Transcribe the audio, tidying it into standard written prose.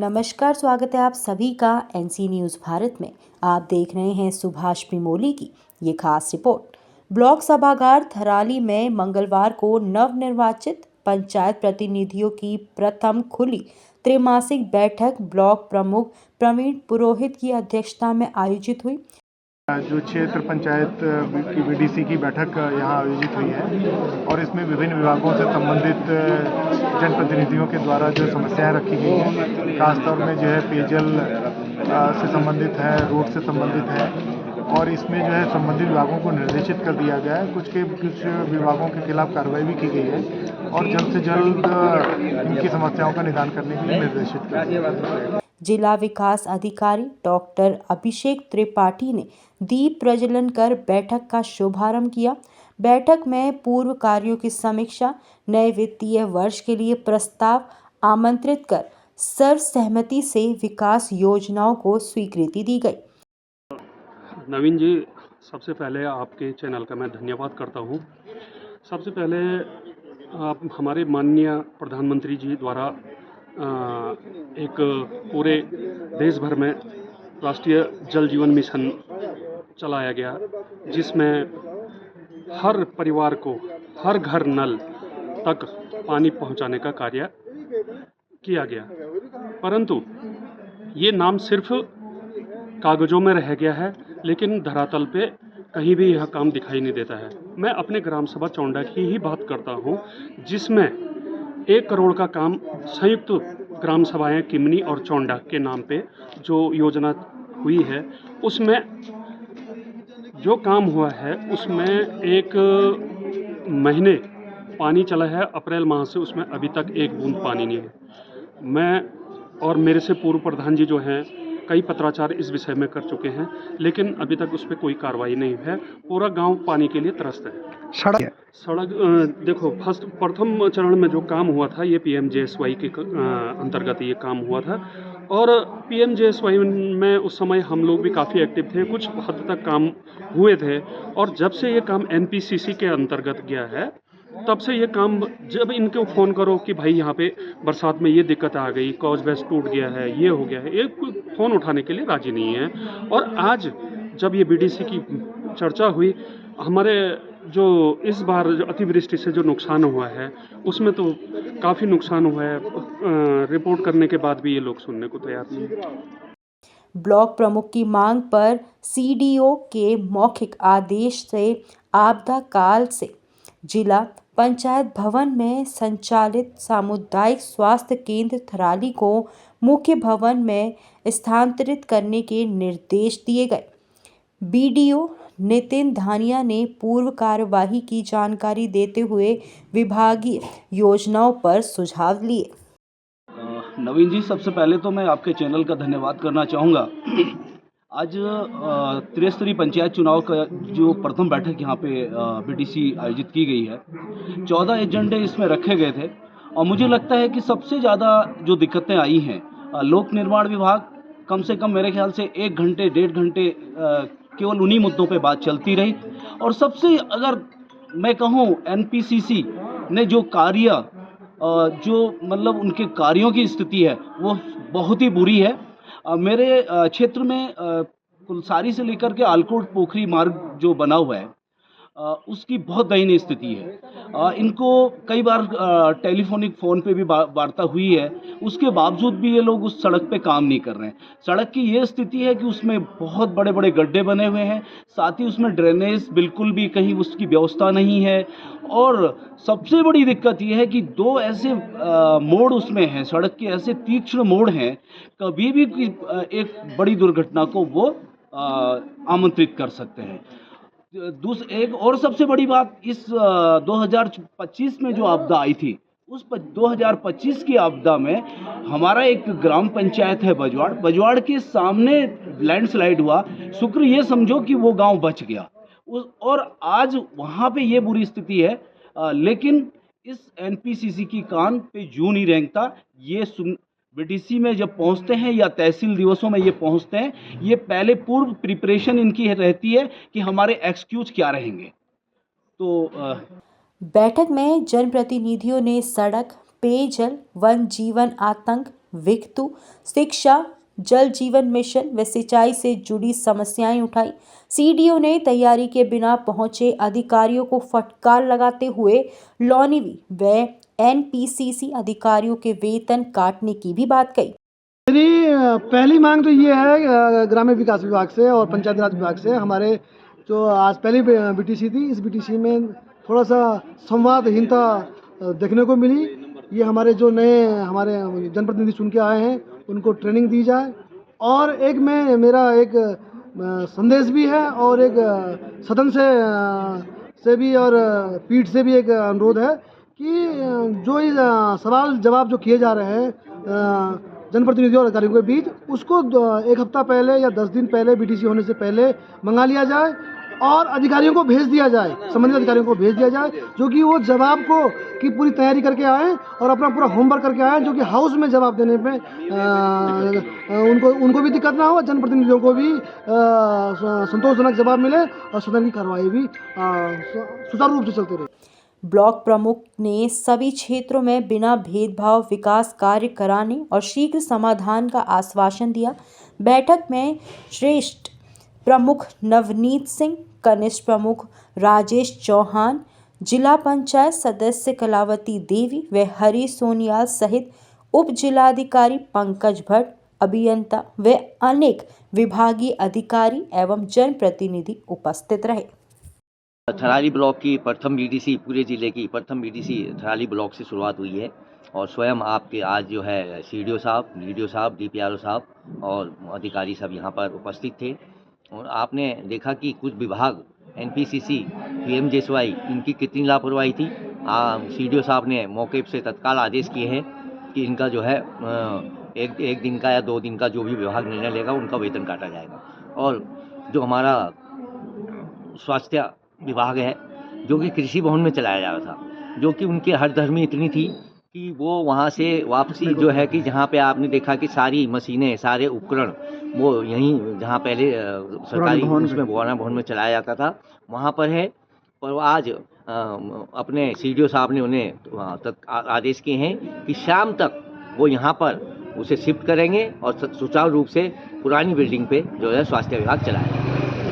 नमस्कार, स्वागत है आप सभी का एनसी न्यूज़ भारत में। आप देख रहे हैं सुभाष पिमोली की ये खास रिपोर्ट। ब्लॉक सभागार थराली में मंगलवार को नवनिर्वाचित पंचायत प्रतिनिधियों की प्रथम खुली त्रैमासिक बैठक ब्लॉक प्रमुख प्रवीण पुरोहित की अध्यक्षता में आयोजित हुई। जो क्षेत्र पंचायत की बीडीसी की बैठक यहाँ आयोजित हुई है और इसमें विभिन्न विभागों से संबंधित जनप्रतिनिधियों के द्वारा जो समस्याएं रखी गई हैं, खासतौर में जो है पेयजल से संबंधित है, रोड से संबंधित है, और इसमें जो है संबंधित विभागों को निर्देशित कर दिया गया है। कुछ विभागों के खिलाफ कार्रवाई भी की गई है और जल्द से जल्द इनकी समस्याओं का निदान करने के लिए निर्देशित किया गया है। जिला विकास अधिकारी डॉक्टर अभिषेक त्रिपाठी ने दीप प्रज्वलन कर बैठक का शुभारंभ किया। बैठक में पूर्व कार्यों की समीक्षा, नए वित्तीय वर्ष के लिए प्रस्ताव आमंत्रित कर सर्वसहमति से विकास योजनाओं को स्वीकृति दी गई। नवीन जी, सबसे पहले आपके चैनल का मैं धन्यवाद करता हूँ। सबसे पहले आप हमारे माननीय प्रधानमंत्री जी द्वारा एक पूरे देश भर में राष्ट्रीय जल जीवन मिशन चलाया गया, जिसमें हर परिवार को हर घर नल तक पानी पहुंचाने का कार्य किया गया। परंतु ये नाम सिर्फ कागज़ों में रह गया है, लेकिन धरातल पे कहीं भी यह काम दिखाई नहीं देता है। मैं अपने ग्राम सभा चौंडा की ही बात करता हूँ, जिसमें 1 करोड़ का काम संयुक्त ग्राम सभाएं किमनी और चौंडा के नाम पे जो योजना हुई है, उसमें जो काम हुआ है उसमें 1 महीने पानी चला है। अप्रैल माह से उसमें अभी तक 1 बूंद पानी नहीं है। मैं और मेरे से पूर्व प्रधान जी जो हैं, कई पत्राचार इस विषय में कर चुके हैं, लेकिन अभी तक उस पर कोई कार्रवाई नहीं है। पूरा गांव पानी के लिए त्रस्त है। सड़क देखो, प्रथम चरण में जो काम हुआ था, ये पीएमजेएसवाई के अंतर्गत ये काम हुआ था, और पीएमजेएसवाई में उस समय हम लोग भी काफ़ी एक्टिव थे, कुछ हद तक काम हुए थे। और जब से ये काम एनपीसीसी के अंतर्गत गया है, तब से ये काम, जब इनको फ़ोन करो कि भाई यहाँ पे बरसात में ये दिक्कत आ गई, कॉज बेस टूट गया है, ये हो गया है, ये कोई फ़ोन उठाने के लिए राज़ी नहीं है। और आज जब ये बीडीसी की चर्चा हुई, हमारे जो इस बार जो अतिवृष्टि से जो नुकसान हुआ है, उसमें तो काफ़ी नुकसान हुआ है। रिपोर्ट करने के बाद भी ये लोग सुनने को तैयार नहीं है। ब्लॉक प्रमुख की मांग पर सीडीओ के मौखिक आदेश से आपदा काल से जिला पंचायत भवन में संचालित सामुदायिक स्वास्थ्य केंद्र थराली को मुख्य भवन में स्थानांतरित करने के निर्देश दिए गए। बीडीओ नितिन धानिया ने पूर्व कार्यवाही की जानकारी देते हुए विभागीय योजनाओं पर सुझाव लिए। नवीन जी, सबसे पहले तो मैं आपके चैनल का धन्यवाद करना चाहूँगा। आज त्रिस्तरीय पंचायत चुनाव का जो प्रथम बैठक यहाँ पे बीडीसी आयोजित की गई है, 14 एजेंडे इसमें रखे गए थे, और मुझे लगता है कि सबसे ज़्यादा जो दिक्कतें आई हैं, लोक निर्माण विभाग कम से कम मेरे ख्याल से 1 घंटे 1.5 घंटे केवल उन्हीं मुद्दों पे बात चलती रही। और सबसे, अगर मैं कहूँ, एनपीसीसी ने जो कार्य जो मतलब उनके कार्यों की स्थिति है वो बहुत ही बुरी है। मेरे क्षेत्र में कुलसारी से लेकर के आलकोट पोखरी मार्ग जो बना हुआ है, उसकी बहुत दयनीय स्थिति है। इनको कई बार टेलीफोनिक फ़ोन पे भी वार्ता हुई है, उसके बावजूद भी ये लोग उस सड़क पे काम नहीं कर रहे हैं। सड़क की ये स्थिति है कि उसमें बहुत बड़े बड़े गड्ढे बने हुए हैं, साथ ही उसमें ड्रेनेज बिल्कुल भी कहीं उसकी व्यवस्था नहीं है। और सबसे बड़ी दिक्कत ये है कि 2 ऐसे मोड़ उसमें हैं, सड़क के ऐसे तीक्ष्ण मोड़ हैं, कभी भी एक बड़ी दुर्घटना को वो आमंत्रित कर सकते हैं। एक और सबसे बड़ी बात, इस 2025 में जो आपदा आई थी, उस 2025 की आपदा में हमारा एक ग्राम पंचायत है बजवाड़ के सामने लैंडस्लाइड हुआ। शुक्र ये समझो कि वो गांव बच गया। और आज वहाँ पे ये बुरी स्थिति है, लेकिन इस एनपीसीसी की कान पे जूं नहीं रेंगता। ये बीडीसी में जब पहुंचते हैं या तहसील दिवसों में ये पहुंचते हैं, ये पहले पूर्व प्रिपरेशन इनकी रहती है कि हमारे एक्सक्यूज क्या रहेंगे। तो बैठक में जनप्रतिनिधियों ने सड़क, पेयजल, वन जीवन आतंक, विकतु, शिक्षा, जल जीवन मिशन व सिंचाई से जुड़ी समस्याएं उठाई। सीडीओ ने तैयारी के बिना पहुंचे अधिकारियों को फटकार लगाते हुए लॉनिवी व एनपीसीसी अधिकारियों के वेतन काटने की भी बात कही। मेरी पहली मांग तो ये है ग्रामीण विकास विभाग से और पंचायत राज विभाग से। हमारे जो आज पहली बीटीसी थी, इस बीटीसी में थोड़ा सा संवादहीनता देखने को मिली। ये हमारे जो नए हमारे जनप्रतिनिधि चुन के आए हैं उनको ट्रेनिंग दी जाए। और एक मेरा एक संदेश भी है और एक सदन से भी और पीठ से भी एक अनुरोध है कि जो इस सवाल जवाब जो किए जा रहे हैं जनप्रतिनिधियों और अधिकारियों के बीच, उसको एक हफ्ता पहले या 10 दिन पहले बीटीसी होने से पहले मंगा लिया जाए और अधिकारियों को भेज दिया जाए, संबंधित अधिकारियों को भेज दिया जाए, जो कि वो जवाब को की पूरी तैयारी करके आएँ और अपना पूरा होमवर्क करके आएँ, जो कि हाउस में जवाब देने में उनको भी दिक्कत ना हो, जनप्रतिनिधियों को भी संतोषजनक जवाब मिले और सदन की कार्रवाई भी सुचारू रूप से चलती रहे। ब्लॉक प्रमुख ने सभी क्षेत्रों में बिना भेदभाव विकास कार्य कराने और शीघ्र समाधान का आश्वासन दिया। बैठक में श्रेष्ठ प्रमुख नवनीत सिंह, कनिष्ठ प्रमुख राजेश चौहान, जिला पंचायत सदस्य कलावती देवी व हरी सोनियाल सहित उप जिलाधिकारी पंकज भट्ट, अभियंता व अनेक विभागीय अधिकारी एवं जनप्रतिनिधि उपस्थित रहे। थराली ब्लॉक की प्रथम बीडीसी, पूरे ज़िले की प्रथम बीडीसी थराली ब्लॉक से शुरुआत हुई है और स्वयं आपके आज जो है सीडीओ साहब, डीडीओ साहब, डीपीआरओ साहब और अधिकारी सब यहाँ पर उपस्थित थे। और आपने देखा कि कुछ विभाग एनपीसीसी, पीएमजेएसवाई, इनकी कितनी लापरवाही थी। सीडीओ साहब ने मौके से तत्काल आदेश किए हैं कि इनका जो है एक दिन का या 2 दिन का जो भी विभाग निर्णय लेगा उनका वेतन काटा जाएगा। और जो हमारा स्वास्थ्य विभाग है, जो कि कृषि भवन में चलाया जा रहा था, जो कि उनकी हठधर्मी इतनी थी कि वो वहाँ से वापसी जो है कि जहाँ पे आपने देखा कि सारी मशीनें, सारे उपकरण वो यहीं जहाँ पहले सरकारी उसमें पुराना भवन में चलाया जाता था वहाँ पर है। पर आज अपने सीडीओ साहब ने उन्हें आदेश किए हैं कि शाम तक वो यहाँ पर उसे शिफ्ट करेंगे और सुचारू रूप से पुरानी बिल्डिंग पे जो है स्वास्थ्य विभाग चलाएगा।